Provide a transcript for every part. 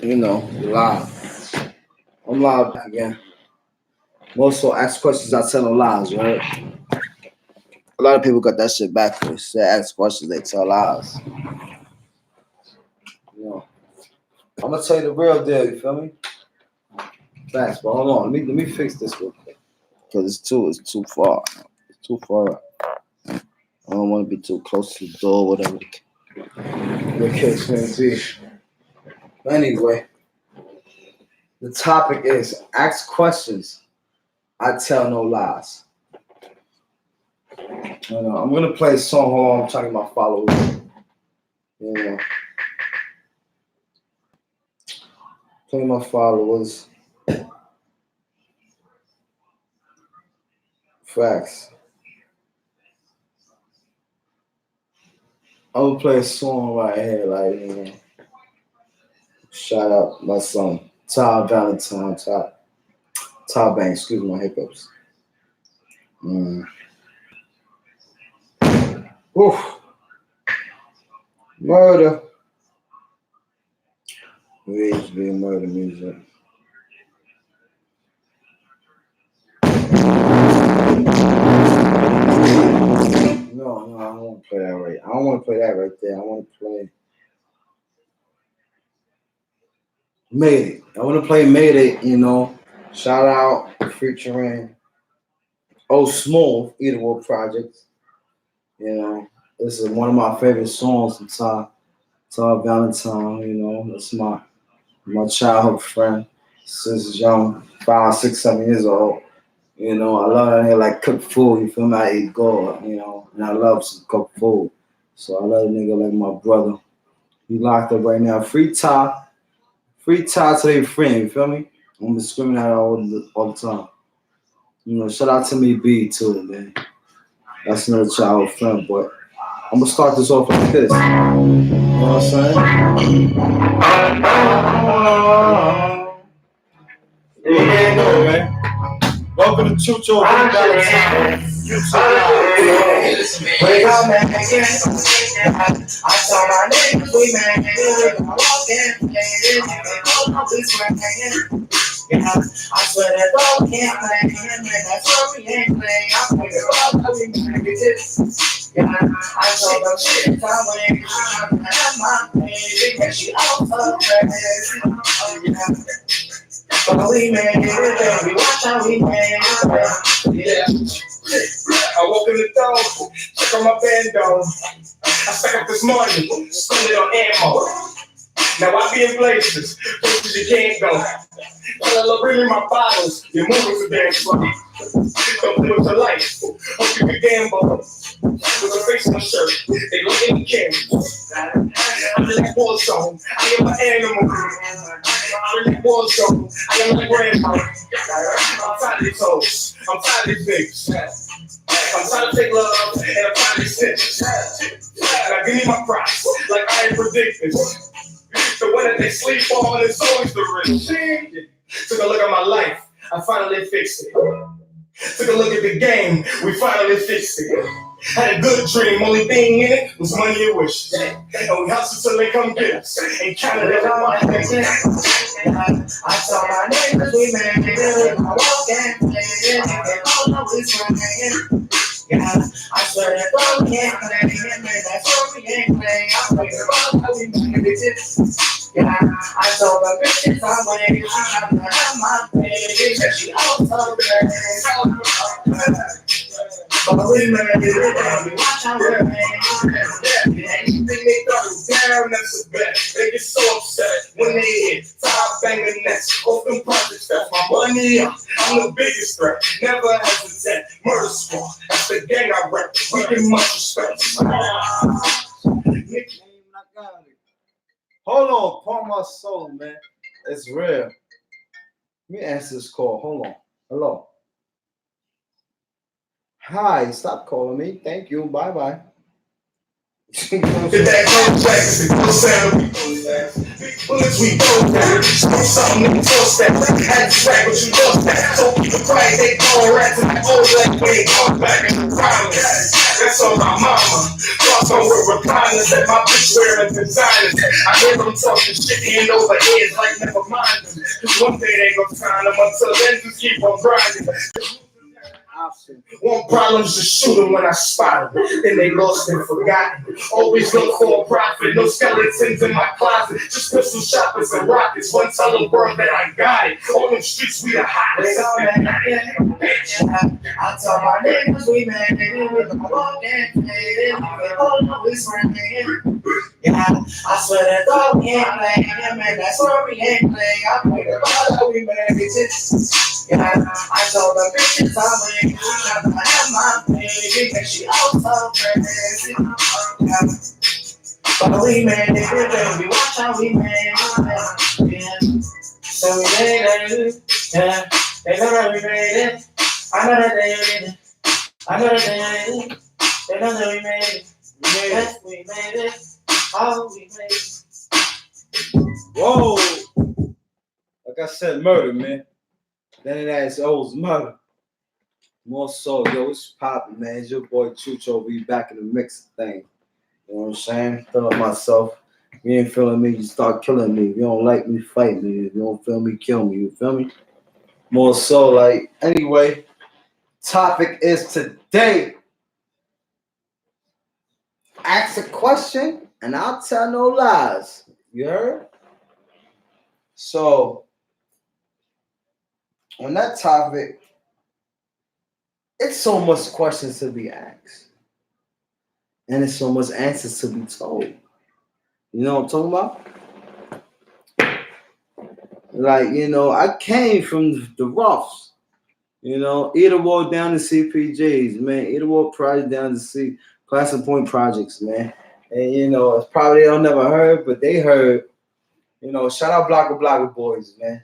You know, live. I'm live again. Most will ask questions, I tell no lies, right? A lot of people got that shit backwards. They ask questions, they tell lies. You know, I'm gonna tell you the real deal. You feel me? Facts, but hold on. Let me fix this real quick because it's too far. It's too far. I don't want to be too close to the door, whatever the case may be. But anyway, the topic is ask questions. I tell no lies. I'm gonna play a song. Hold on, I'm talking about followers. Yeah, play my followers. Facts. I'm gonna play a song right here, like shout out my son, Todd Valentine, Todd Banks. Excuse my hiccups. Mm. Oof, murder. Rage be murder music. No, I don't want to play that right. I don't want to play that right there. I want to play Made It. I want to play Made It. Shout out featuring Smooth, Either World Project. This is one of my favorite songs from Todd Valentine. That's my childhood friend since young, 5, 6, 7 years old. I love that nigga like cook food. You feel me? I eat good. And I love some cooked food. So I love a nigga like my brother. He locked up right now. Free Ty to their friend. You feel me? I'm screaming at all the time. Shout out to me B too, man. That's another childhood friend, but I'm gonna start this off like this. You know what I'm saying? Yeah, no, man. Welcome to Chucho.v. Wake up, man. I saw my niggas, we man. I walk in, I swear that dog can't play, man. That's why we ain't playing. I play the ball, we can get it. I told them shit, I'm waiting. I have my baby, and she also crazy. But we made it, baby. Watch how we made it. Yeah. I woke in the door, check on my bando. I stack up this money, spend it on ammo. Now I be in places you can't go. I love bringing my bottles, you're moving too damn slow. Don't play with your life, hope you can gamble. With a face on my shirt, they look in the camera. I'm like Warzone, I am an animal. I'm like Warzone, I am like grandma. I'm tired of these hoes, I'm tired of these niggas. I'm trying to take love and I'm trying to stitch. Now give me my price, like I ain't predicted. The one that they sleep on is always the rich. Took a look at my life, I finally fixed it. Took a look at the game, we finally fixed it. Had a good dream, only thing in it was money and wishes. And we hustle till they come get us. And counted it all. I saw my neighbors, we made it. I walk in, and all of this running. I swear that dog can't play, man. That's why we ain't playing. I play the ball, we make it. I told the bitches I'm waiting. I have my baby, and she also but we made it, watch how we're made. Anything they throw down, that's a bet. They get so upset when they hit top banging nets. Open projects, that's my money. I'm the biggest threat, never hesitate. Murder squad, that's the gang I rep. We get much respect. Hold on, call my soul, man. It's real. Let me answer this call. Hold on. Hello. Hi, stop calling me. Thank you. Bye bye. Hit that contract, no sound. Bullets we go down. Smoke something in the step. Had to track what you lost that. So keep it quiet, they call rats and old like we ain't going back in the crowd. That's on my mama. Cross on with recliners and my bitch wearing designers. I hear them talking shit hand over head like never mind them. Cause one day they gon' sign them. Until then, just keep on grinding. One problem's to shoot them when I spot them. Then they lost and forgotten. Always look for a profit. No skeletons in my closet. Just pistol shoppers and rockets. One tell the world that I got it. On them streets, we the hottest. I tell my niggas we made it. With the walk and play. We all know it's running. Yeah, I swear that dog we ain't playing. Man, that's where we ain't playing. I pray the ball that we made it. Yeah, I told the bitches I'm with you. I have my baby, and she also crazy. Yeah, but we made it, baby. Watch how we made it. Yeah, so we made it. Yeah, they know that we made it. I know that they made it. I know that they made it. They know that we made it. We made it. Oh, we made it. Whoa! Like I said, murder, man. Then that's old murder. More so, yo, it's poppin', man. It's your boy Chucho.v back in the mix thing. You know what I'm saying? Feeling myself. If you ain't feeling me, you start killing me. If you don't like me, fight me. If you don't feel me, kill me. You feel me? More so, like, anyway, topic is today. Ask a question and I'll tell no lies. You heard? So, on that topic, it's so much questions to be asked. And it's so much answers to be told. You know what I'm talking about? Like, you know, I came from the roughs. You know, either walk down to CPJs, man. Either walk project down to C Class and Point projects, man. And, you know, it's probably they'll never heard, but they heard. You know, shout out Blocker Boys, man.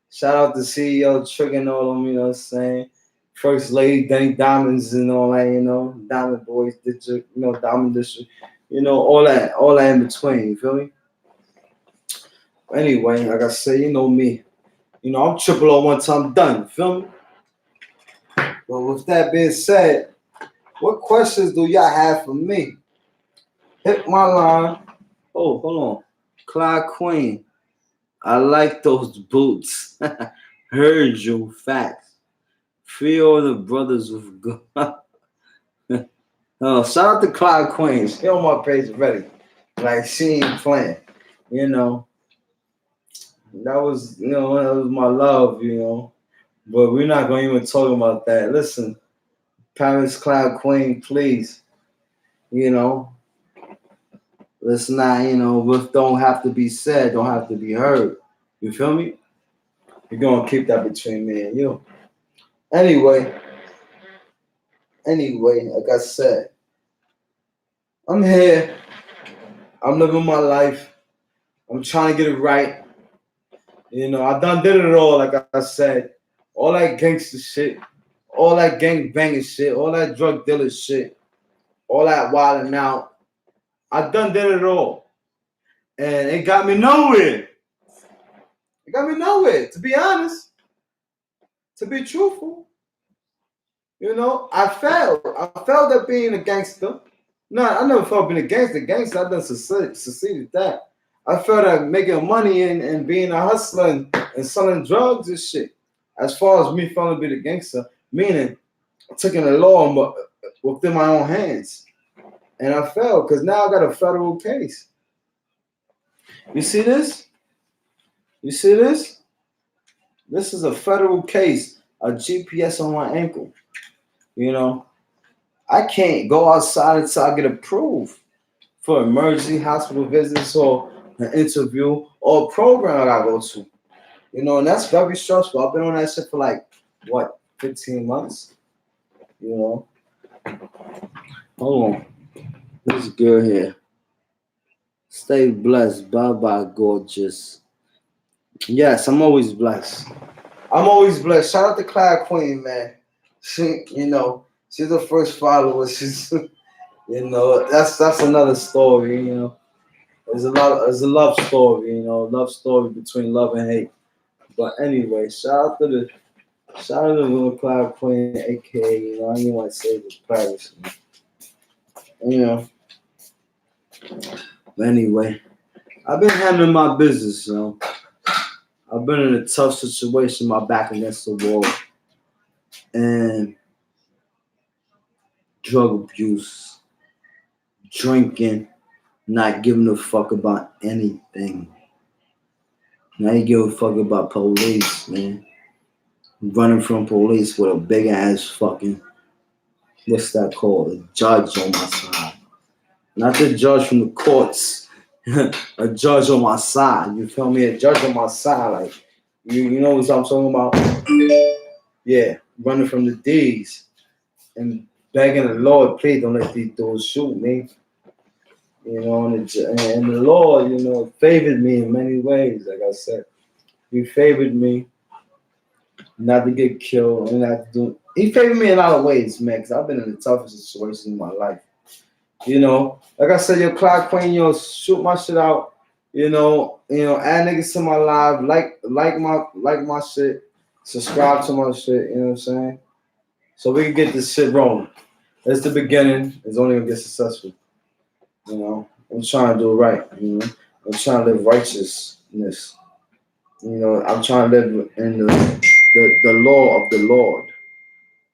Shout out the CEO, Trigger and all of them, you know what I'm saying? First Lady, Danny Diamonds and all that, you know, Diamond Boys, District, you know, Diamond District, you know, all that in between, you feel me? Anyway, like I said, you know me. You know, I'm triple O one time done, you feel me? But with that being said, what questions do y'all have for me? Hit my line. Oh, hold on. Clyde Queen. I like those boots. Heard you, facts. Free all the brothers with God. Shout out to Clyde Queen. She on my page already. Like she ain't playing. You know. That was my love, you know. But we're not gonna even talk about that. Listen, Paris Clyde Queen, please. You know. Let's not, you know, what don't have to be said, don't have to be heard. You feel me? We're gonna keep that between me and you. Anyway, like I said, I'm here. I'm living my life. I'm trying to get it right. You know, I done did it all, like I said. All that gangster shit, all that gang banging shit, all that drug dealer shit, all that wilding out. I done did it all. And it got me nowhere. It got me nowhere, to be honest. To be truthful. You know, I failed. I failed at being a gangster. No, I never felt being a gangster. Gangster, I done succeeded that. I felt at making money and being a hustler and selling drugs and shit. As far as me failing to be the gangster, meaning taking the law within my own hands. And I failed because now I got a federal case. You see this? You see this? This is a federal case, a GPS on my ankle. You know, I can't go outside until I get approved for emergency hospital visits or an interview or a program I go to. You know, and that's very stressful. I've been on that shit for like, 15 months? You know? Hold on. This girl here. Stay blessed. Bye-bye, gorgeous. Yes, I'm always blessed. I'm always blessed. Shout out to Clyde Queen, man. She, you know, she's the first follower. She's, you know, that's another story, you know. There's a love story, you know, love story between love and hate. But anyway, shout out to the little Clyde Queen, aka, you know, I didn't want to say the Paris. You know. But anyway, I've been handling my business, I've been in a tough situation, my back against the wall, and drug abuse, drinking, not giving a fuck about anything. Now you give a fuck about police, man. Running from police with a big ass fucking, what's that called? A judge on my side. Not the judge from the courts. A judge on my side. You feel me? A judge on my side. Like, you know what I'm talking about? Yeah. Running from the D's and begging the Lord, please don't let these dudes shoot me. You know, and the Lord, favored me in many ways. Like I said, He favored me not to get killed and not to do. He favored me in a lot of ways, man. Because I've been in the toughest situations in my life. Like I said, your clock queen, shoot my shit out. Add niggas to my live, like my shit, subscribe to my shit. You know what I'm saying? So we can get this shit rolling. It's the beginning. It's only gonna get successful. I'm trying to do it right. I'm trying to live righteousness. I'm trying to live in the law of the Lord.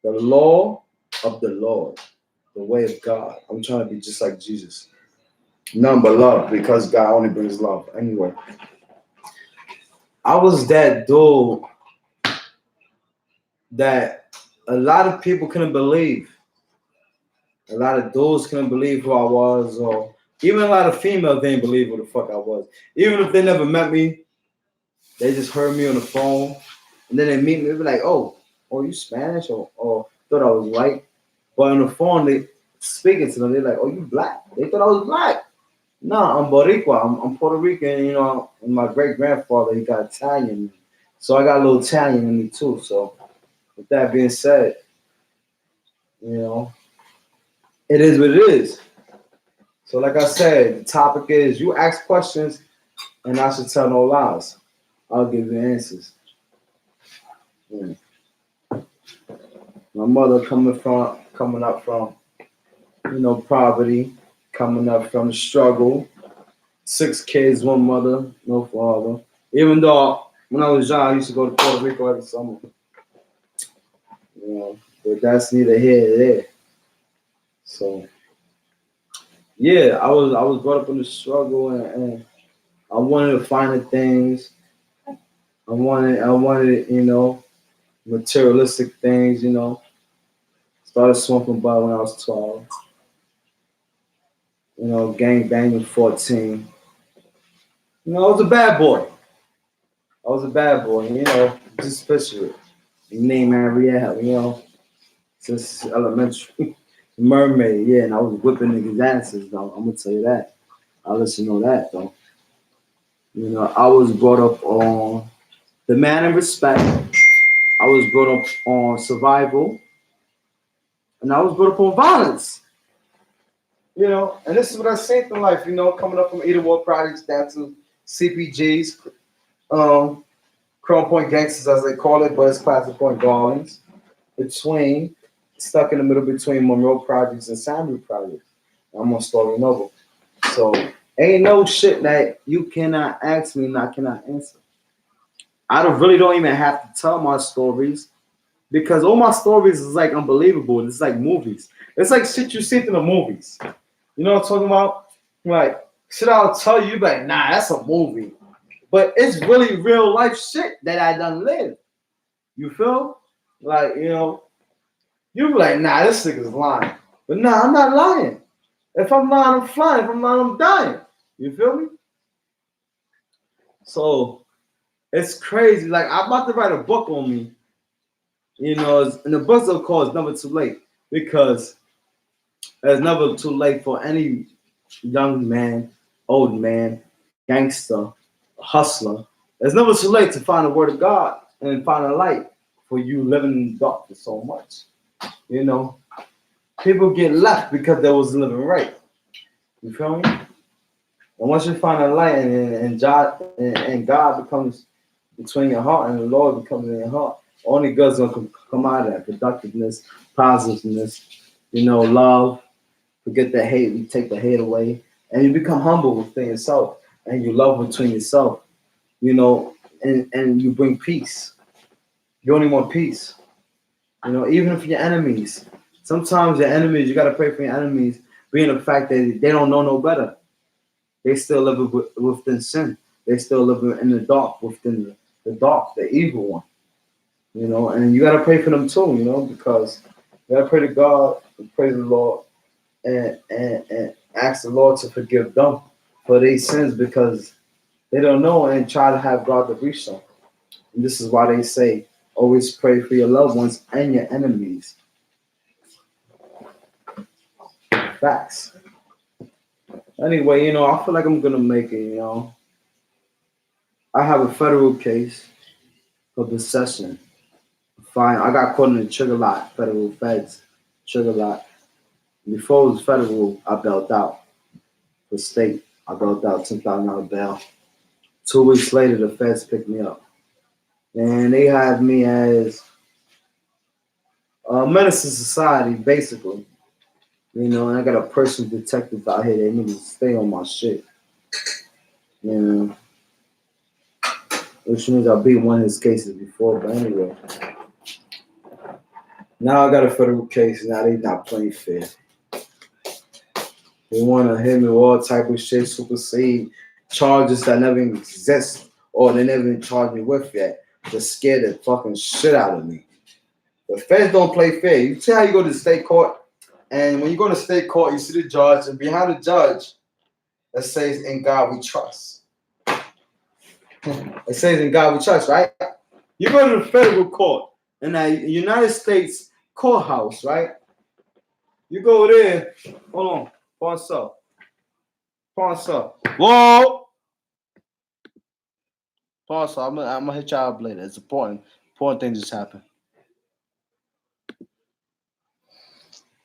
The law of the Lord. The way of God. I'm trying to be just like Jesus. None but love, because God only brings love. Anyway, I was that dude that a lot of people couldn't believe. A lot of dudes couldn't believe who I was, or even a lot of females didn't believe who the fuck I was. Even if they never met me, they just heard me on the phone, and then they meet me, they be like, oh, you Spanish, or thought I was white. But on the phone, they speaking to them, they're like, oh, you black. They thought I was black. No, I'm Boricua. I'm Puerto Rican. And my great grandfather, he got Italian, so I got a little Italian in me too. So, with that being said, it is what it is. So, like I said, the topic is you ask questions, and I should tell no lies. I'll give you answers. Yeah. My mother coming up from, poverty, coming up from the struggle. 6 kids, one mother, no father. Even though when I was young, I used to go to Puerto Rico every summer. But that's neither here nor there. So yeah, I was brought up in the struggle, and I wanted to find the things. I wanted, materialistic things. Started smoking pot when I was 12. Gang banging 14. I was a bad boy. Just picture it. Name Ariel, since elementary. Mermaid, yeah, and I was whipping niggas' asses, though. I'm gonna tell you that. I'll let you know that, though. I was brought up on demand and respect. I was brought up on survival, and I was brought up on violence. And this is what I seen in life. Coming up from either war projects down to CPGs, Chrome Point Gangsters, as they call it, but it's Classic Point Garlands. Stuck in the middle between Monroe Projects and Samuel Projects. I'm on Story Noble. So ain't no shit that you cannot ask me and I cannot answer. I really don't even have to tell my stories, because all my stories is like unbelievable. It's like movies. It's like shit you see in the movies. You know what I'm talking about? Like shit I'll tell you, like, nah, that's a movie. But it's really real life shit that I done lived. You feel? Like, you be like, nah, this nigga's lying. But nah, I'm not lying. If I'm lying, I'm flying. If I'm lying, I'm dying. You feel me? So it's crazy. Like, I'm about to write a book on me. And the book's of course never too late, because it's never too late for any young man, old man, gangster, hustler. It's never too late to find the word of God and find a light for you living in the darkness so much. People get left because they was living right. You feel me? And once you find a light and God becomes between your heart, and the Lord becomes in your heart, only God's gonna come out of that: productiveness, positiveness, love, Forget the hate. You take the hate away, and you become humble within yourself, and you love between yourself. You know, and you bring peace. You only want peace. You know, even for your enemies. Sometimes your enemies, you gotta pray for your enemies, being the fact that they don't know no better. They still live within sin. They still live in the dark, within the dark, the evil one. You know, and you gotta pray for them too. You know, because you gotta pray to God, and pray to the Lord, and ask the Lord to forgive them for their sins because they don't know and try to have God to reach them. And this is why they say always pray for your loved ones and your enemies. Facts. Anyway, you know, I feel like I'm gonna make it. You know, I have a federal case for possession. Fine, I got caught in the trigger lot, federal feds, trigger lot. Before it was federal, I bailed out. For state, I bailed out $10,000 bail. 2 weeks later, the feds picked me up, and they had me as a menace to society, basically. You know, and I got a personal detective out here that need to stay on my shit. You know, which means I beat one of his cases before, but anyway. Now I got a federal case. Now they not playing fair. They want to hit me with all type of shit, supersede charges that never even exist or they never even charged me with yet. Just scare the fucking shit out of me. The feds don't play fair. You see how you go to the state court, and when you go to state court, you see the judge, and behind the judge, it says, "In God we trust." It says, "In God we trust," right? You go to the federal court in the United States courthouse, right? You go there. Hold on. Pause up. Pause up. Whoa. Pause up. I'm gonna hit y'all up later. It's important. Important thing just happened.